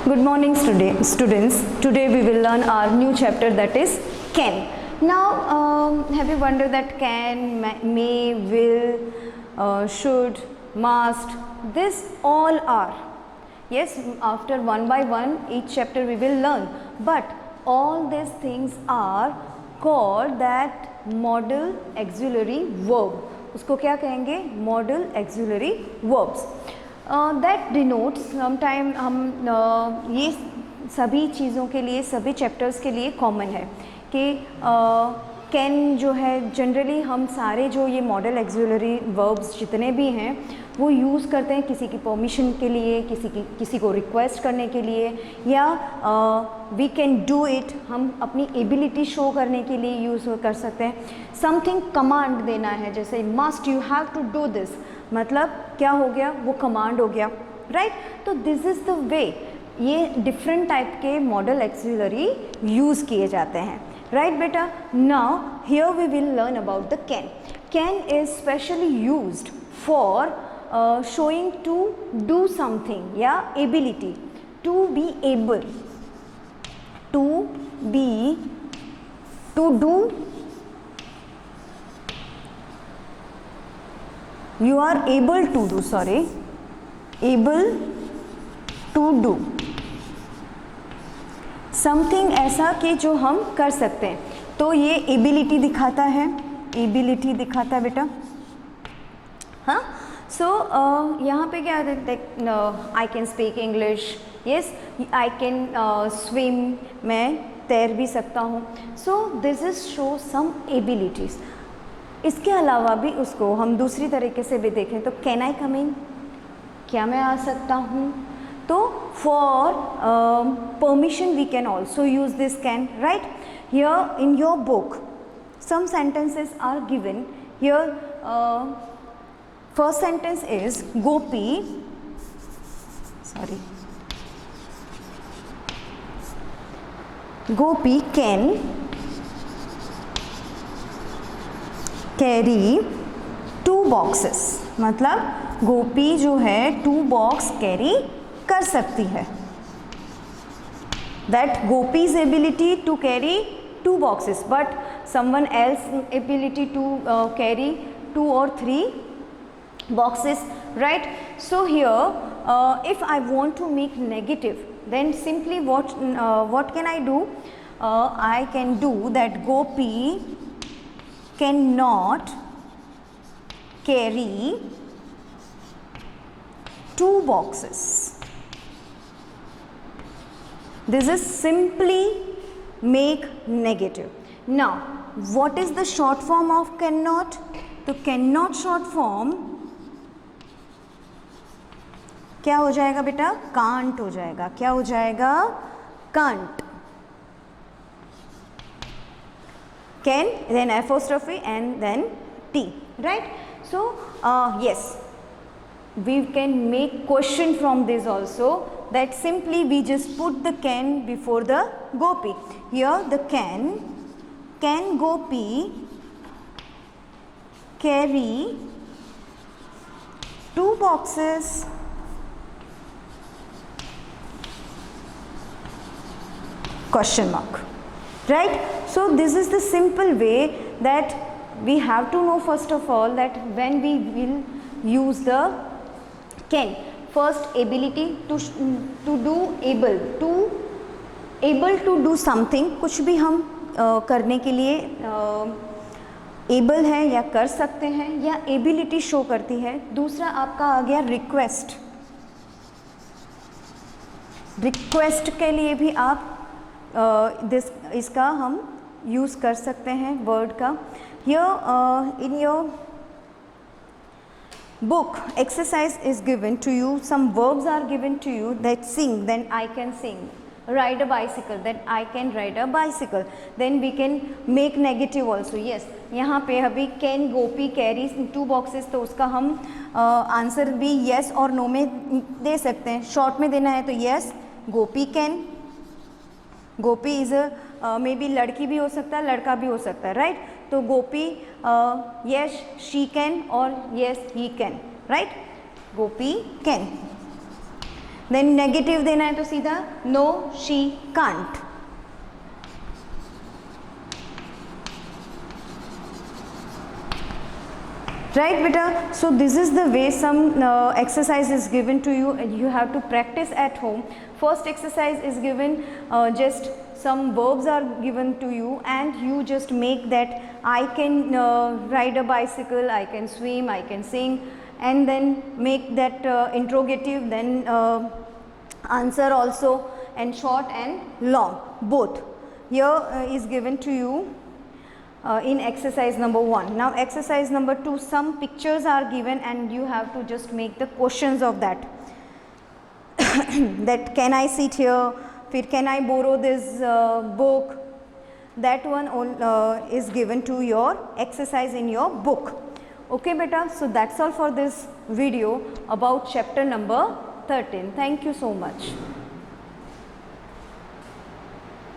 Good morning students. Today we will learn our new chapter, that is can. Now have you wondered that can, may, will, should, must, this all are. Yes, after one by one each chapter we will learn, but all these things are called that modal auxiliary verb. उसको क्या कहेंगे? Modal auxiliary verbs. That denotes sometime हम ये सभी चीज़ों के लिए, सभी चैप्टर्स के लिए कॉमन है कि कैन जो है जनरली हम सारे जो ये मॉडल ऑक्सिलरी वर्ब्स जितने भी हैं वो यूज़ करते हैं किसी की परमिशन के लिए, किसी को रिक्वेस्ट करने के लिए, या वी कैन डू इट, हम अपनी एबिलिटी शो करने के लिए यूज़ कर सकते हैं। समथिंग कमांड देना है, जैसे must, you have to do this, मतलब क्या हो गया? वो कमांड हो गया, राइट? तो दिस इज़ द वे ये डिफरेंट टाइप के मॉडल ऑक्सिलरी यूज़ किए जाते हैं, राइट बेटा? Now here we will learn about the can. Can is specially used for showing to do something या ability, to be able, to do, you are able to do, sorry, able to do something ऐसा कि जो हम कर सकते हैं, तो ये एबिलिटी दिखाता है, एबिलिटी दिखाता है बेटा, हाँ? सो यहाँ पे क्या है? I can speak English, yes, I can swim, मैं तैर भी सकता हूँ. So this is show some abilities. इसके अलावा भी उसको हम दूसरी तरीके से भी देखें तो कैन आई कम इन, क्या मैं आ सकता हूँ? तो for permission we can also use this can, right? Here in your book some sentences are given here. First sentence is Gopi, Gopi can carry 2 boxes. मतलब गोपी जो है 2 बॉक्स कैरी कर सकती है. That Gopi's ability to carry 2 boxes, but someone else ability to carry 2 or 3 boxes, right? So here if I want to make negative, then simply what can I do? I can do that Gopi cannot carry 2 boxes. This is simply make negative. Now what is the short form of cannot? तो cannot short form क्या हो जाएगा बेटा? Can't हो जाएगा. क्या हो जाएगा? Can't. Can, then apostrophe and then T, right? So yes, we can make question from this also, that simply we just put the can before the Gopi. Here the can Gopi carry 2 boxes? Question mark, right? So this is the simple way that we have to know first of all that when we will use the can. First, ability to do, able to do something, कुछ भी हम करने के लिए able है या कर सकते हैं, या ability शो करती है. दूसरा आपका आ गया रिक्वेस्ट. रिक्वेस्ट के लिए भी आप इसका हम यूज़ कर सकते हैं वर्ड का. Here in your book exercise is given to you, some verbs are given to you, that sing, then I can sing, ride a bicycle, then I can ride a bicycle, then we can make negative also. yes, यहाँ पे अभी can Gopi carry 2 boxes, तो उसका हम answer भी yes और no में दे सकते हैं. शॉर्ट में देना है तो yes, Gopi can. Gopi is may be लड़की भी हो सकता है, लड़का भी हो सकता है, राइट? तो गोपी यस शी कैन और yes he can, right? Gopi can. Then negative देना है तो सीधा no she can't. Right beta, so this is the way some exercise is given to you and you have to practice at home. First exercise is given, just some verbs are given to you and you just make that I can ride a bicycle, I can swim, I can sing, and then make that interrogative, then answer also, and short and long both. Here is given to you in exercise number 1. Now exercise number 2, some pictures are given and you have to just make the questions of that. That can I sit here, फिर can I borrow this book, that one is given to your exercise in your book. Okay beta, so that's all for this video about chapter number 13. Thank you so much.